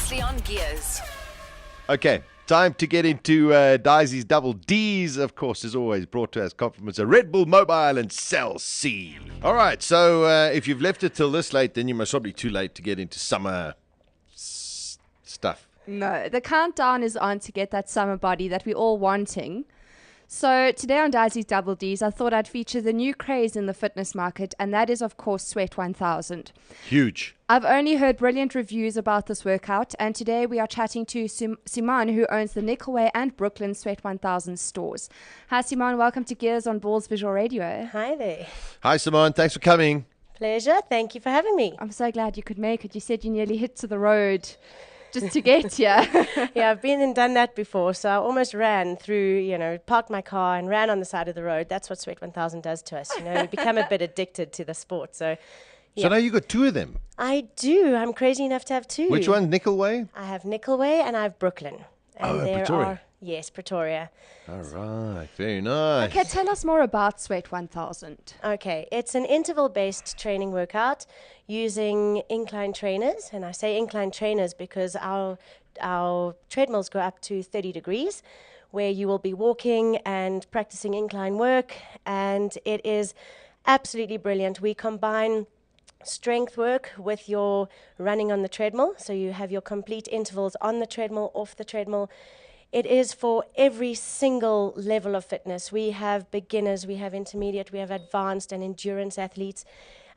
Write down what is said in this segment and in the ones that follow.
Previously on Gears. Okay, time to get into Disi's Double D's, of course, as always, brought to us compliments of Red Bull Mobile and Cell C. All right, so if you've left it till this late, then you must probably too late to get into summer stuff. No, the countdown is on to get that summer body that we're all wanting. So today on Disi's Double D's, I thought I'd feature the new craze in the fitness market, and that is, of course, S.W.E.A.T.1000. Huge. I've only heard brilliant reviews about this workout, and today we are chatting to Simone, who owns the Nickelway and Brooklyn S.W.E.A.T.1000 stores. Hi, Simone. Welcome to Gears on Balls Visual Radio. Hi there. Hi, Simone. Thanks for coming. Pleasure. Thank you for having me. I'm so glad you could make it. You said you nearly hit to the road just to get here. Yeah, I've been and done that before, so I almost ran through, parked my car and ran on the side of the road. That's what S.W.E.A.T.1000 does to us. We become a bit addicted to the sport. So So now you got two of them. I do. I'm crazy enough to have two. Which one? Nickelway? I have Nickelway and I have Brooklyn. And Pretoria. Yes, Pretoria. All right, very nice. Okay, tell us more about S.W.E.A.T.1000. Okay, it's an interval-based training workout using incline trainers. And I say incline trainers because our treadmills go up to 30 degrees, where you will be walking and practicing incline work. And it is absolutely brilliant. We combine strength work with your running on the treadmill. So you have your complete intervals on the treadmill, off the treadmill. It is for every single level of fitness. We have beginners, we have intermediate, we have advanced and endurance athletes.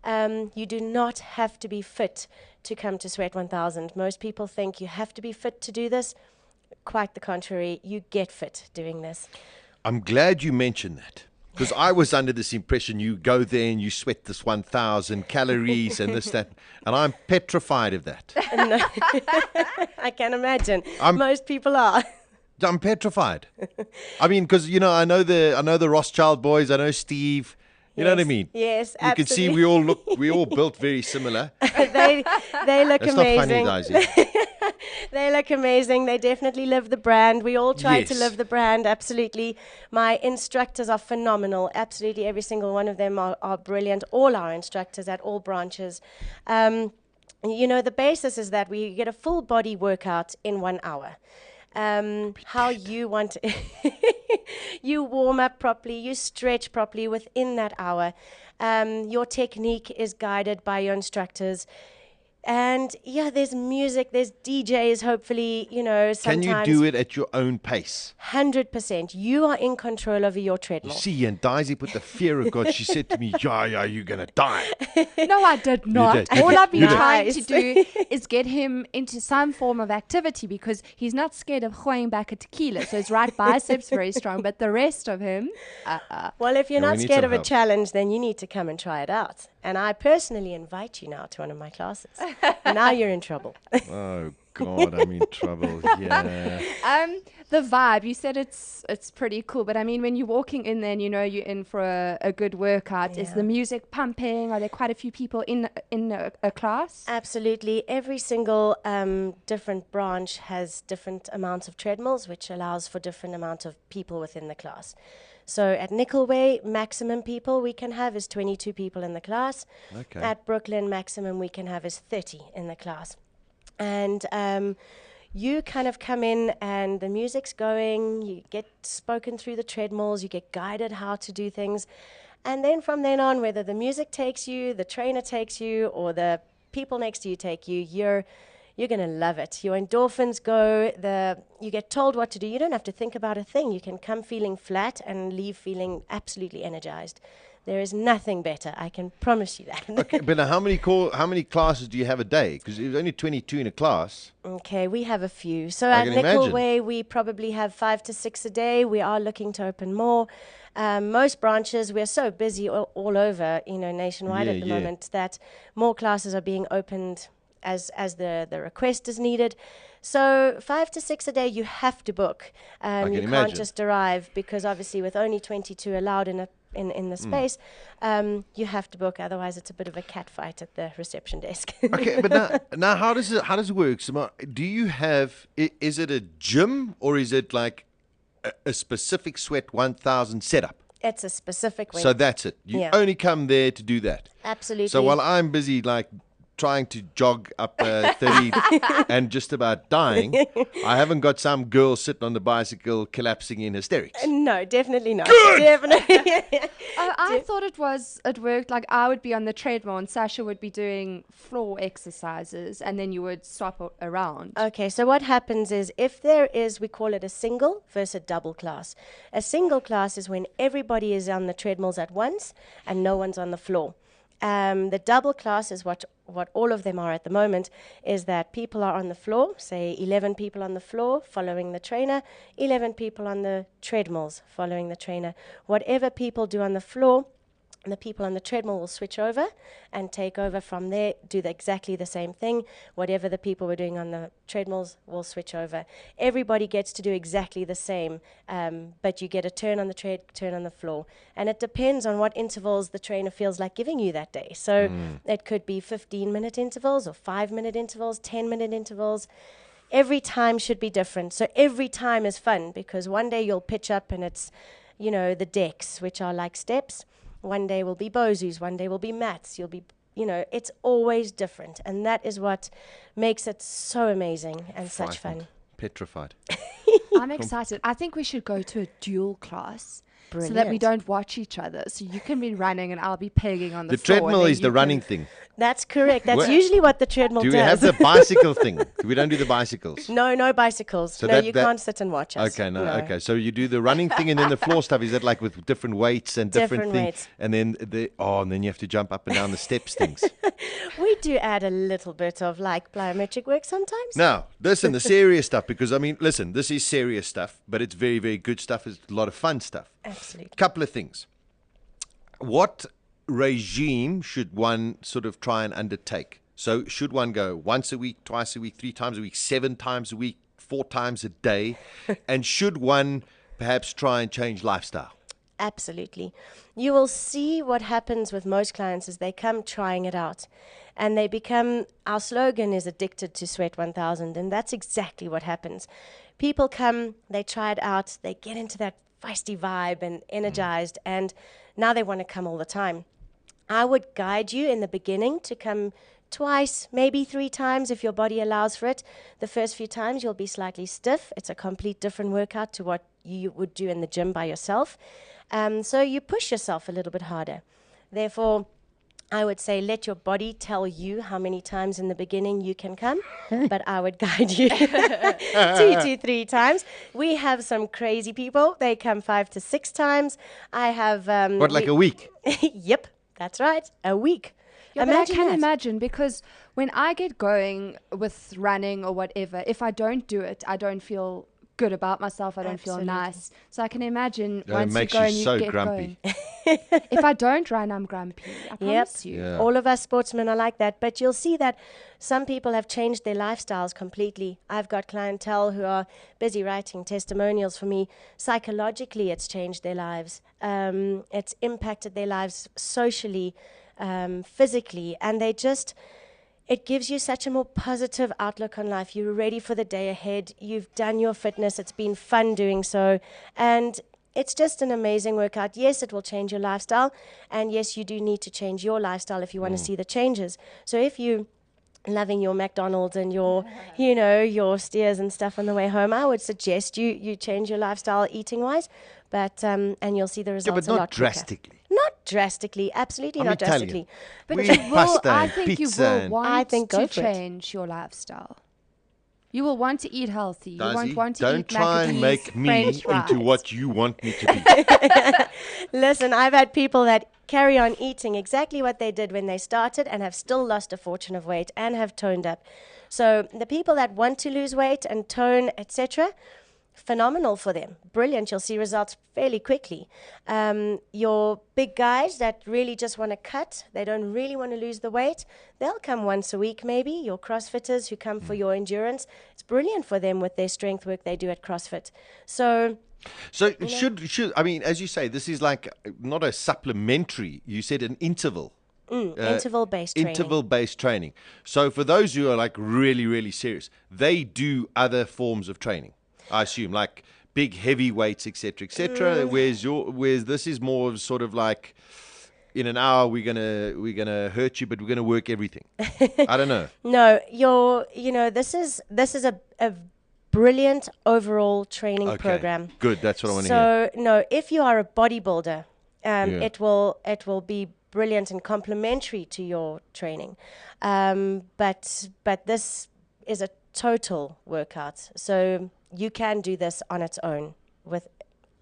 You do not have to be fit to come to S.W.E.A.T.1000. Most people think you have to be fit to do this. Quite the contrary, you get fit doing this. I'm glad you mentioned that. Because I was under this impression you go there and you sweat this 1,000 calories and this, that, and I'm petrified of that. No. I can imagine. Most people are. I'm petrified. I mean, because I know the Rothschild boys. I know Steve. You know what I mean? Yes, you can see we all built very similar. They look That's amazing. not funny, Disi. They look amazing. They definitely live the brand. We all try to live the brand, absolutely. My instructors are phenomenal. Absolutely every single one of them are brilliant. All our instructors at all branches. The basis is that we get a full body workout in 1 hour. How you want to you warm up properly, you stretch properly within that hour. Your technique is guided by your instructors. And there's music, there's DJs, hopefully, sometimes. Can you do it at your own pace? 100%. You are in control over your treadmill. You see, and Disi put the fear of God. She said to me, yeah, you're going to die. No, I did not. did. All I've been You did. trying to do is get him into some form of activity because he's not scared of throwing back a tequila. So his right biceps very strong, but the rest of him, Well, if you're Yeah, we not need scared some of a help. challenge, then you need to come and try it out. And I personally invite you now to one of my classes. Now you're in trouble. Oh, God, I'm in trouble. Yeah. the vibe, you said it's pretty cool, but I mean, when you're walking in there and you're in for a good workout, is the music pumping? Are there quite a few people in a class? Absolutely. Every single different branch has different amounts of treadmills, which allows for different amount of people within the class. So at Nickelway, maximum people we can have is 22 people in the class. Okay. At Brooklyn, maximum we can have is 30 in the class. And you kind of come in and the music's going, you get spoken through the treadmills, you get guided how to do things. And then from then on, whether the music takes you, the trainer takes you, or the people next to you take you, you're going to love it. Your endorphins go, you get told what to do. You don't have to think about a thing. You can come feeling flat and leave feeling absolutely energized. There is nothing better. I can promise you that. Okay, but now how many classes do you have a day? Because there's only 22 in a class. Okay, we have a few. So I at can imagine. Nickelway, we probably have 5 to 6 a day. We are looking to open more. Most branches, we're so busy all over, nationwide at the moment, that more classes are being opened as the request is needed. So 5 to 6 a day, you have to book. You imagine. can't just arrive because obviously with only 22 allowed in the space, you have to book. Otherwise, it's a bit of a cat fight at the reception desk. Okay, but now how does it work? So do you have? Is it a gym or is it like a specific S.W.E.A.T.1000 setup? It's a specific way. So that's it. You only come there to do that. Absolutely. So while I'm busy like trying to jog up 30 and just about dying, I haven't got some girl sitting on the bicycle collapsing in hysterics. No, definitely not. Good! Definitely. I thought it worked like I would be on the treadmill and Sasha would be doing floor exercises and then you would swap around. Okay, so what happens is if there is, we call it a single versus a double class. A single class is when everybody is on the treadmills at once and no one's on the floor. The double class is what all of them are at the moment, is that people are on the floor, say 11 people on the floor following the trainer, 11 people on the treadmills following the trainer. Whatever people do on the floor, the people on the treadmill will switch over and take over from there, do exactly the same thing. Whatever the people were doing on the treadmills will switch over. Everybody gets to do exactly the same, but you get a turn on the tread, turn on the floor. And it depends on what intervals the trainer feels like giving you that day. So it could be 15-minute intervals or 5-minute intervals, 10-minute intervals. Every time should be different. So every time is fun because one day you'll pitch up and it's, the decks, which are like steps. One day will be Bozus, one day will be mats. You'll be, it's always different. And that is what makes it so amazing and such fun. Petrified. I'm excited. I think we should go to a dual class. Brilliant. So that we don't watch each other. So you can be running and I'll be pegging on the The floor. treadmill is the running thing. That's correct. That's usually what the treadmill Do does. we have the bicycle thing? We don't do the bicycles. No bicycles. So you can't sit and watch us. Okay, okay. So you do the running thing and then the floor stuff. Is that like with different weights and different things? Weights. And then and then you have to jump up and down the steps things. We do add a little bit of like plyometric work sometimes. Now, listen, the serious stuff, because listen, this is serious stuff, but it's very, very good stuff. It's a lot of fun stuff. Absolutely. Couple of things. What regime should one sort of try and undertake? So should one go once a week, twice a week, 3 times a week, 7 times a week, 4 times a day? And should one perhaps try and change lifestyle? Absolutely. You will see what happens with most clients is they come trying it out and they become, our slogan is addicted to S.W.E.A.T.1000, and that's exactly what happens. People come, they try it out, they get into that feisty vibe and energized, and now they want to come all the time. I would guide you in the beginning to come twice, maybe 3 times if your body allows for it. The first few times you'll be slightly stiff. It's a complete different workout to what you would do in the gym by yourself. So you push yourself a little bit harder. Therefore, I would say let your body tell you how many times in the beginning you can come, but I would guide you 2 to 3 times. We have some crazy people. They come 5 to 6 times. I have... Like a week? Yep, that's right, a week. Yeah, but I can imagine, because when I get going with running or whatever, if I don't do it, I don't feel good about myself. I don't Absolutely. feel nice. So I can imagine It once you makes go you and you so get grumpy. going. If I don't run, I'm grumpy. I promise you. Yeah. All of us sportsmen are like that, but you'll see that some people have changed their lifestyles completely. I've got clientele who are busy writing testimonials for me. Psychologically, it's changed their lives. It's impacted their lives socially, physically, and it gives you such a more positive outlook on life. You're ready for the day ahead. You've done your fitness. It's been fun doing so. And it's just an amazing workout. Yes, it will change your lifestyle. And yes, you do need to change your lifestyle if you want to see the changes. So if you loving your McDonald's and your, your steers and stuff on the way home, I would suggest you change your lifestyle eating-wise. But and you'll see the results but a not lot quicker. drastically. Not drastically, absolutely not Italian. drastically. But We you eat will, pasta I and think you pizza will and- want I think go to for it. change your lifestyle. You will want to eat healthy. You won't Daisy, want to don't eat try and macadamia, make me French fries. into what you want me to be. Listen, I've had people that carry on eating exactly what they did when they started and have still lost a fortune of weight and have toned up. So the people that want to lose weight and tone, etc., phenomenal for them. Brilliant. You'll see results fairly quickly. Your big guys that really just want to cut, they don't really want to lose the weight, they'll come once a week maybe. Your CrossFitters who come for your endurance, it's brilliant for them with their strength work they do at CrossFit. So should I mean, as you say, this is like not a supplementary. You said an interval. interval-based training. Interval-based training. So for those who are like really, really serious, they do other forms of training, I assume, like big heavy weights, etc., etc. Whereas this is more of sort of like in an hour we're gonna hurt you, but we're gonna work everything. I don't know. No, this is a brilliant overall training program. Good. That's what I want to hear. So no, if you are a bodybuilder, Yeah. it will be brilliant and complementary to your training. But this is a total workout, so you can do this on its own with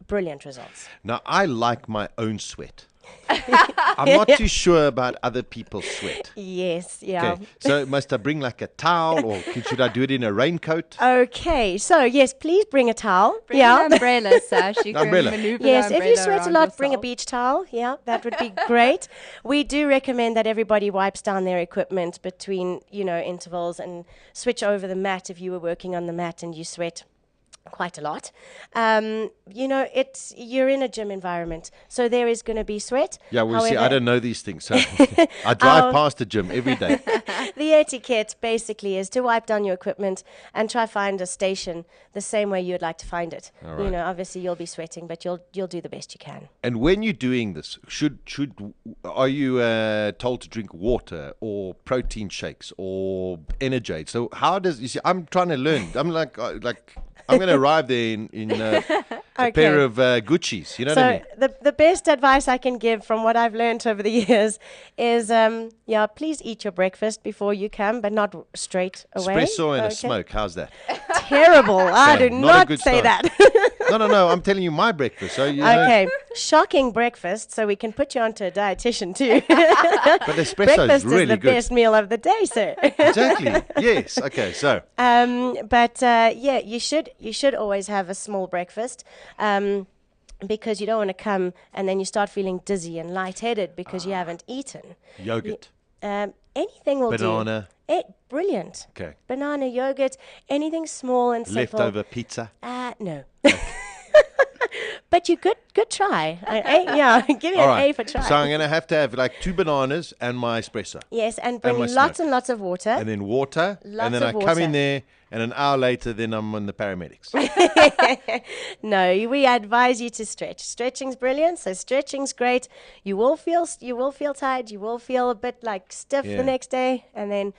brilliant results. Now, I like my own sweat. I'm not too sure about other people's sweat. Yes, yeah. Okay, so must I bring like a towel, or should I do it in a raincoat? Okay, so yes, please bring a towel. Bring an umbrella, Sash. You can Umbrella. maneuver Yes, the if you umbrella sweat a around lot, bring a yourself. beach towel. Yeah, that would be great. We do recommend that everybody wipes down their equipment between, intervals, and switch over the mat if you were working on the mat and you sweat quite a lot. You're in a gym environment, so there is going to be sweat. Yeah, well, see, I However, don't know these things, so I drive past the gym every day. the etiquette basically is to wipe down your equipment and try find a station the same way you'd like to find it. All right. Obviously you'll be sweating, but you'll do the best you can. And when you're doing this, are you told to drink water or protein shakes or energy? So how does you see? I'm trying to learn. I'm like I'm going to arrive there in a pair of Gucci's. You know what I mean? So the best advice I can give from what I've learned over the years is, please eat your breakfast before you come, but not straight away. Espresso and a smoke. How's that? Terrible. I do not a not good say start. that. No. I'm telling you my breakfast. So Okay, shocking breakfast. So we can put you onto a dietitian too. But espresso Breakfast is really is the good. best meal of the day, sir. Exactly. Yes. Okay. So You should always have a small breakfast. Because you don't want to come and then you start feeling dizzy and lightheaded because you haven't eaten. yogurt, Anything will banana. do. Brilliant. Okay. Banana, yogurt, anything small and simple. Leftover pizza. No. But you good try. Give you All an right. A for try. So I'm going to have like 2 bananas and my espresso. Yes, and bring my lots smoke. and lots of water. And then water. Lots and then of I come in water. there, and an hour later, then I'm on the paramedics. No, we advise you to stretch. Stretching's brilliant. So stretching's great. You will feel tired. You will feel a bit like stiff Yeah. the next day, and then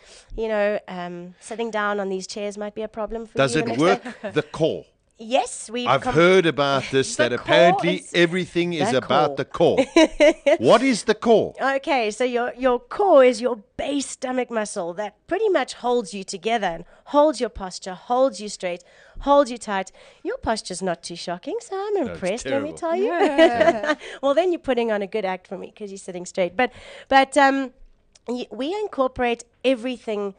sitting down on these chairs might be a problem for Does you. it the next work? day. The core. Yes, we've. I've heard about this, The that core apparently is everything is the about core. the core. What is the core? Okay, so your core is your base stomach muscle that pretty much holds you together and holds your posture, holds you straight, holds you tight. Your posture's not too shocking, so I'm it's impressed, let me terrible. tell you. Well, then you're putting on a good act for me because you're sitting straight. But we incorporate everything,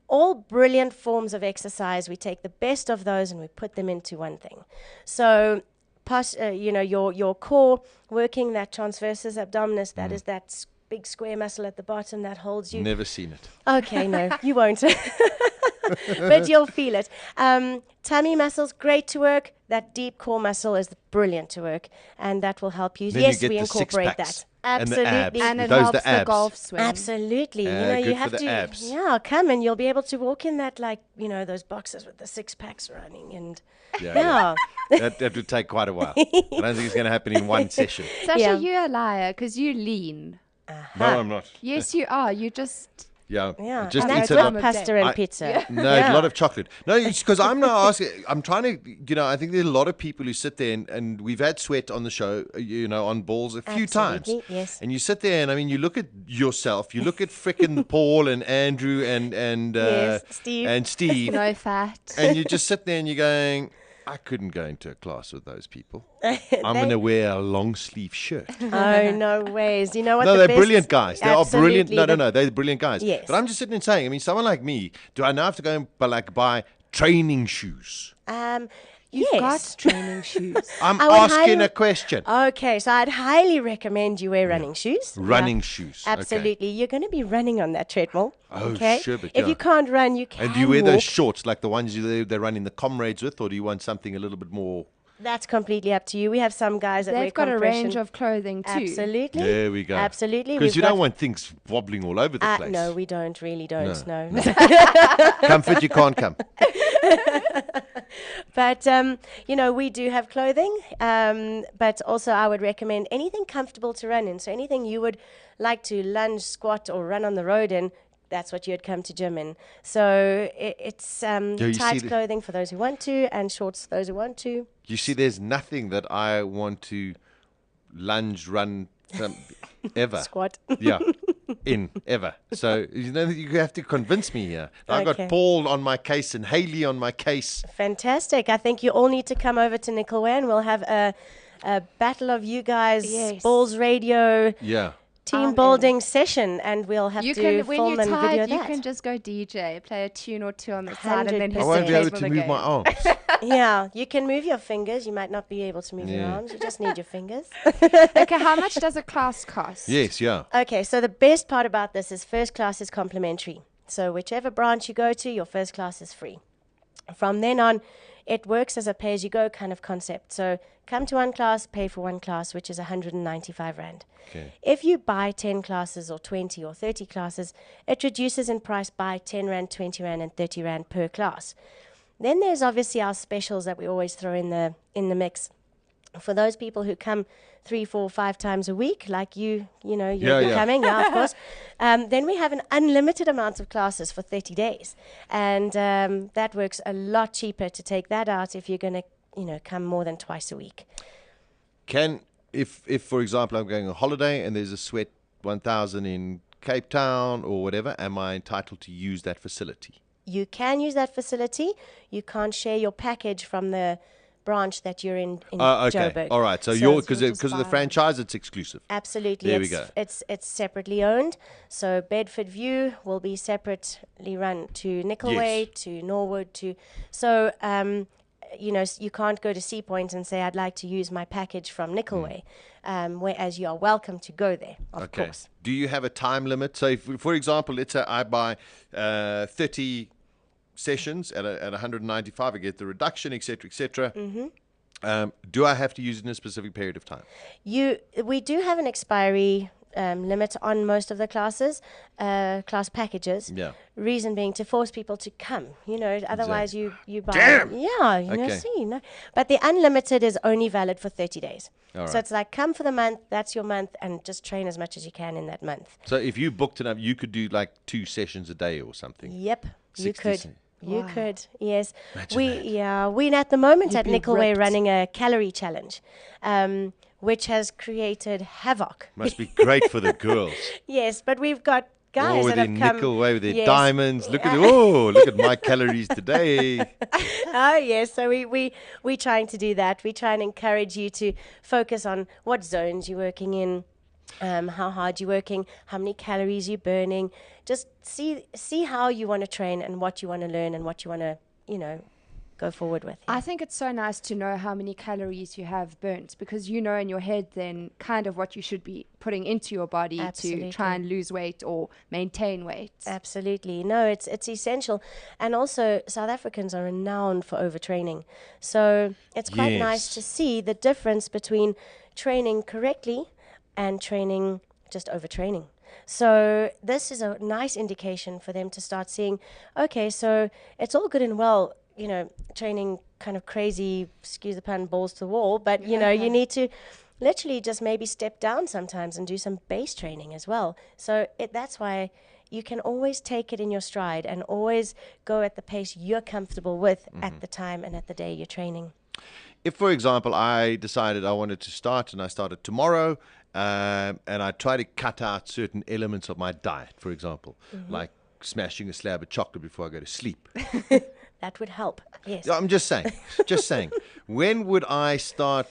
all brilliant forms of exercise. We take the best of those and we put them into one thing. So your core working that transversus abdominis, that is that big square muscle at the bottom that holds you. Never seen it. Okay, no, you won't. But you'll feel it. Tummy muscles, great to work. That deep core muscle is brilliant to work, and that will help you. Then Yes, you get we the incorporate six-packs that. and the Absolutely. abs. And it Those helps the the abs. golf swing. Absolutely. Good You for have the to abs. come and you'll be able to walk in that like, those boxes with the 6-packs running and Yeah. That would take quite a while. I don't think it's going to happen in one session. Sasha, Yeah. you're a liar because you lean. No, I'm not. Yes, you are. You just Yeah. Yeah. Just and eat that's a with lot. pasta and I- pizza. No, a lot of chocolate. No, it's because I'm not asking. I'm trying to, I think there's a lot of people who sit there and we've had Sweat on the show, on balls a few times. Absolutely, yes. And you sit there and I mean, you look at yourself, you look at frickin' Paul and Andrew and Yes, Steve. and Steve, no fat. and you just sit there and you're going, I couldn't go into a class with those people. I'm going to wear a long sleeve shirt. Oh, no ways. You know what? No, the they're best- brilliant guys. They are brilliant. Absolutely, No, they're brilliant guys. Yes. But I'm just sitting and saying, I mean, someone like me, do I now have to go and buy training shoes? You've yes. got training shoes. I'm I would asking highly- a question. Okay, so I'd highly recommend you wear running shoes. Running Yeah. shoes. Okay. Absolutely. You're going to be running on that treadmill. Oh, okay? sure, but if yeah. you can't run, you can And do you wear walk. those shorts like the ones they run in the comrades with, or do you want something a little bit more? That's completely up to you. We have some guys that wear They've got a compression. range of clothing too. Absolutely. There we go. Absolutely. Because We've you got- don't want things wobbling all over the place. No, we don't. Really don't. No. Come fit, you can't come. But, we do have clothing, but also I would recommend anything comfortable to run in. So anything you would like to lunge, squat, or run on the road in, that's what you'd come to gym in. So it's tight clothing for those who want to, and shorts for those who want to. You see, there's nothing that I want to lunge, run, ever. Squat. Yeah, ever. So, you have to convince me here. I've got Paul on my case and Haley on my case. Fantastic. I think you all need to come over to Nickelway, and we'll have a battle of you guys, Balls Radio. Yeah. Team building session, and we'll have to film and video that. You can just go DJ, play a tune or two on the side, and then hit I won't the be able table to again. move my arms. Yeah, you can move your fingers. You might not be able to move your arms. You just need your fingers. Okay, how much does a class cost? Yes, yeah. Okay, so the best part about this is first class is complimentary. So whichever branch you go to, your first class is free. From then on, it works as a pay-as-you-go kind of concept. So come to one class, pay for one class, which is 195 Rand. Okay. If you buy 10 classes or 20 or 30 classes, it reduces in price by 10 Rand, 20 Rand, and 30 Rand per class. Then there's obviously our specials that we always throw in the mix. For those people who come 3, 4, 5 times a week, like you're coming, of course. Then we have an unlimited amount of classes for 30 days. And that works a lot cheaper to take that out if you're going to, come more than twice a week. If for example, I'm going on holiday and there's a S.W.E.A.T.1000 in Cape Town or whatever, am I entitled to use that facility? You can use that facility. You can't share your package from the branch that you're in Joburg. All right. So because of the franchise, it's exclusive. Absolutely. There we go. It's separately owned. So Bedford View will be separately run to Nickelway, to Norwood, so you can't go to Sea Point and say, I'd like to use my package from Nickelway, whereas you are welcome to go there, of course. Do you have a time limit? So, if, for example, let's say I buy 30 sessions at 195, I get the reduction, etc., etc. Do I have to use it in a specific period of time? We do have an expiry limit on most of the classes, class packages. Yeah. Reason being to force people to come. Otherwise you buy. Damn! Yeah, But the unlimited is only valid for 30 days. All right. So it's like come for the month, that's your month, and just train as much as you can in that month. So if you booked it up, you could do like 2 sessions a day or something. Yep, you could. You could, yes. Imagine We're at the moment at be Nickelway ripped. running a calorie challenge, which has created havoc. Must be great for the girls. Yes, but we've got guys with that their have come. Nickelway, with their Yes. diamonds. Look at my calories today. Oh yes, so we're trying to do that. We try and encourage you to focus on what zones you're working in, how hard you're working, how many calories you're burning. Just see how you want to train and what you want to learn and what you want to go forward with. I think it's so nice to know how many calories you have burnt, because you know in your head then kind of what you should be putting into your body to try and lose weight or maintain weight. Absolutely. No, it's essential. And also, South Africans are renowned for overtraining. So it's quite nice to see the difference between training correctly and training just overtraining. So this is a nice indication for them to start seeing, okay, so it's all good and well, training kind of crazy, excuse the pun, balls to the wall, but you need to literally just maybe step down sometimes and do some base training as well. So that's why you can always take it in your stride and always go at the pace you're comfortable with at the time and at the day you're training. If, for example, I decided I wanted to start and I started tomorrow, and I try to cut out certain elements of my diet, for example, like smashing a slab of chocolate before I go to sleep. That would help, yes. I'm just saying. When would I start?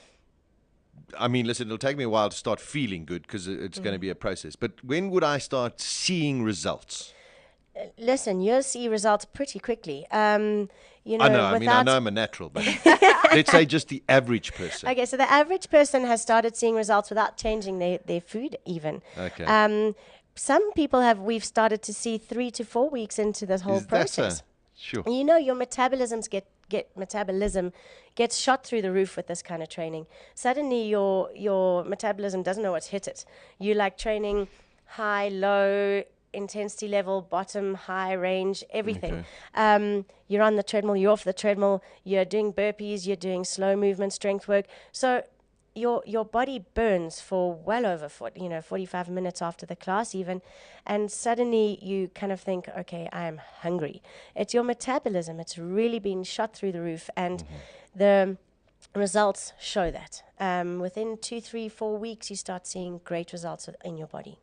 I mean, listen, it'll take me a while to start feeling good because it's going to be a process. But when would I start seeing results? Listen, you'll see results pretty quickly. I know I'm a natural, but let's say just the average person. Okay, so the average person has started seeing results without changing their food even. Okay. Some people we've started to see 3 to 4 weeks into this whole process. Sure. Your metabolism gets shot through the roof with this kind of training. Suddenly your metabolism doesn't know what's hit it. You like training high, low, intensity level, bottom, high, range, everything. You're on the treadmill, you're off the treadmill, you're doing burpees, you're doing slow movement, strength work. So your body burns for well over 45 minutes after the class even, and suddenly you kind of think, okay, I'm hungry. It's your metabolism. It's really been shot through the roof, and the results show that. Within 2, 3, 4 weeks, you start seeing great results in your body.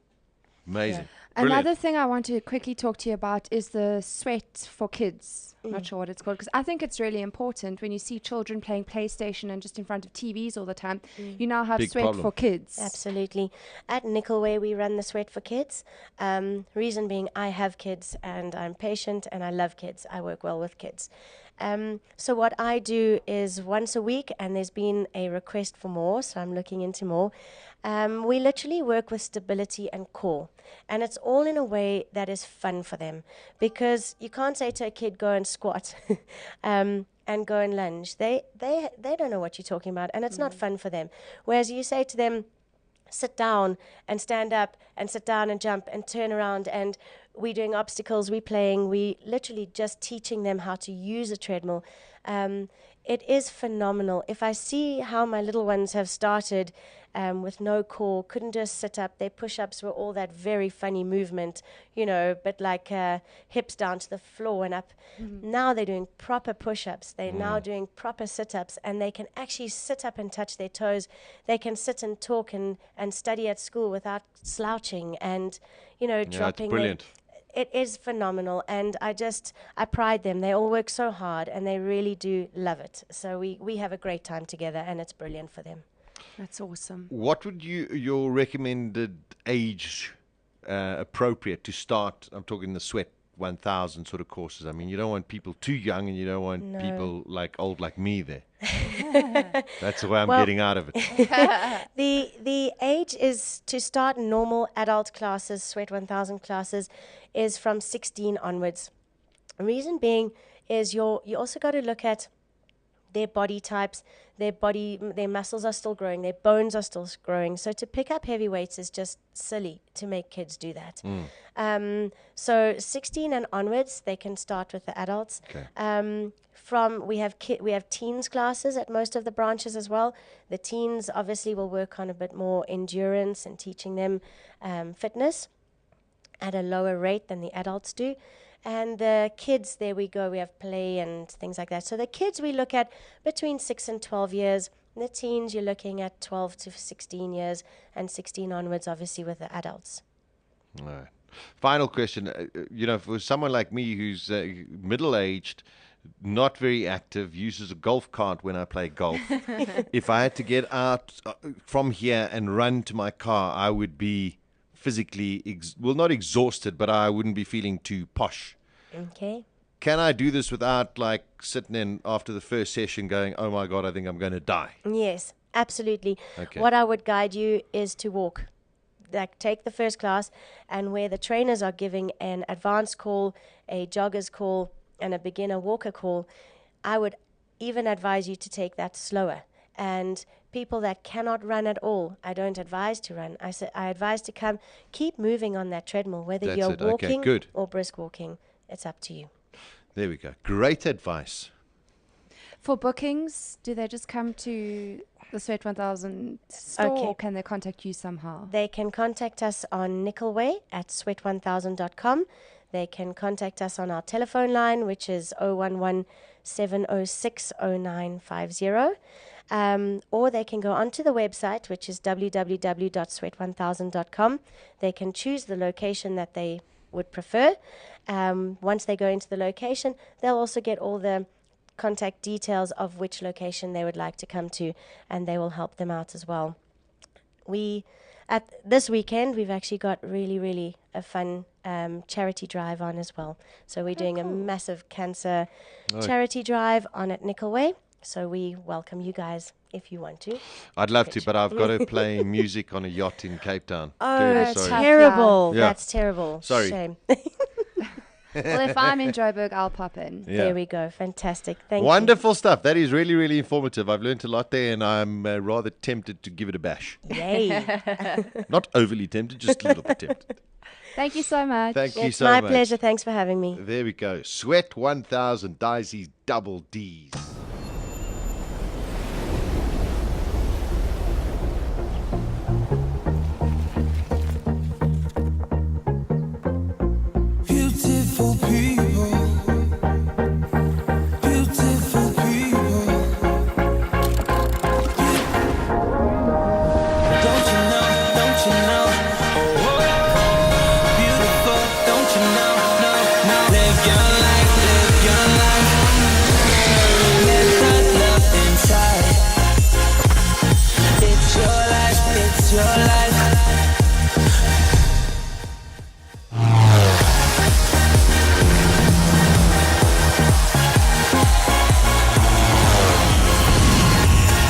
Amazing. Another thing I want to quickly talk to you about is the sweat for kids. Not sure what it's called, because I think it's really important when you see children playing PlayStation and just in front of TVs all the time. You now have Big sweat problem. for kids. Absolutely. At Nickelway, we run the Sweat for Kids. Reason being, I have kids and I'm patient and I love kids. I work well with kids. So what I do is once a week, and there's been a request for more, so I'm looking into more. We literally work with stability and core, and it's all in a way that is fun for them, because you can't say to a kid, go and squat and go and lunge. They don't know what you're talking about, and it's not fun for them. Whereas you say to them, sit down and stand up and sit down and jump and turn around, and we're doing obstacles, we're playing, we literally just teaching them how to use a treadmill. It is phenomenal. If I see how my little ones have started with no core, couldn't do a sit-up, their push-ups were all that very funny movement, but like hips down to the floor and up. Now they're doing proper push-ups. They're now doing proper sit-ups, and they can actually sit up and touch their toes. They can sit and talk and study at school without slouching and, dropping. It's brilliant. It is phenomenal, and I pride them. They all work so hard, and they really do love it. So we have a great time together, and it's brilliant for them. That's awesome. What would your recommended age appropriate to start? I'm talking the S.W.E.A.T.1000 sort of courses. I mean, you don't want people too young, and you don't want people old like me there. That's the way I'm getting out of it. The age is to start normal adult classes, S.W.E.A.T.1000 classes, is from 16 onwards. The reason being is you also got to look at their body types, their muscles are still growing, their bones are still growing. So to pick up heavy weights is just silly to make kids do that. So 16 and onwards, they can start with the adults. Okay. We have teens classes at most of the branches as well. The teens obviously will work on a bit more endurance and teaching them fitness at a lower rate than the adults do. And the kids, there we go, we have play and things like that. So the kids we look at between 6 and 12 years. The teens, you're looking at 12 to 16 years, and 16 onwards, obviously, with the adults. All right. Final question. For someone like me who's middle-aged, not very active, uses a golf cart when I play golf, if I had to get out from here and run to my car, I would be physically, not exhausted, but I wouldn't be feeling too posh. Okay. Can I do this without sitting in after the first session going, oh my God, I think I'm going to die? Yes, absolutely. Okay. What I would guide you is to walk. Take the first class, and where the trainers are giving an advanced call, a jogger's call, and a beginner walker call, I would even advise you to take that slower. And people that cannot run at all, I don't advise to run. I advise to keep moving on that treadmill, whether you're walking or brisk walking. It's up to you. There we go. Great advice. For bookings, do they just come to the S.W.E.A.T.1000 store, or can they contact you somehow? They can contact us on Nickelway at S.W.E.A.T.1000.com. They can contact us on our telephone line, which is 011 706 0950. Or they can go onto the website, which is www.S.W.E.A.T.1000.com. They can choose the location that they would prefer. Once they go into the location, they'll also get all the contact details of which location they would like to come to, and they will help them out as well. At this weekend, we've actually got really, really a fun charity drive on as well. So we're doing a massive cancer charity drive on at Nickelway. So we welcome you guys if you want to. I'd love to, but I've got to play music on a yacht in Cape Town. Oh, Terribly sorry. terrible. Yeah. That's terrible. Sorry. Shame. Well, if I'm in Joburg, I'll pop in. Yeah. There we go. Fantastic. Thank you. Wonderful stuff. That is really, really informative. I've learned a lot there, and I'm rather tempted to give it a bash. Yay. Not overly tempted, just a little bit tempted. Thank you so much. Thank you It's so my much. pleasure. Thanks for having me. There we go. S.W.E.A.T.1000 Disi's double Ds. Beautiful people, beautiful people. Don't you know, don't you know? Oh, beautiful, don't you know? No, no. Live your life, live your life. Let that love inside. It's your life, it's your life.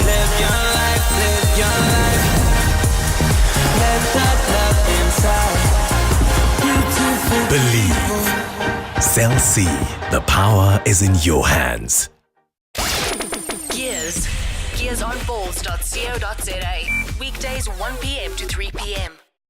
Live your life, live your life. Let that love inside. Beautiful. Believe. Cell C. The power is in your hands. Gears. GearsOnBalls.co.za. Weekdays 1 p.m. to 3 p.m.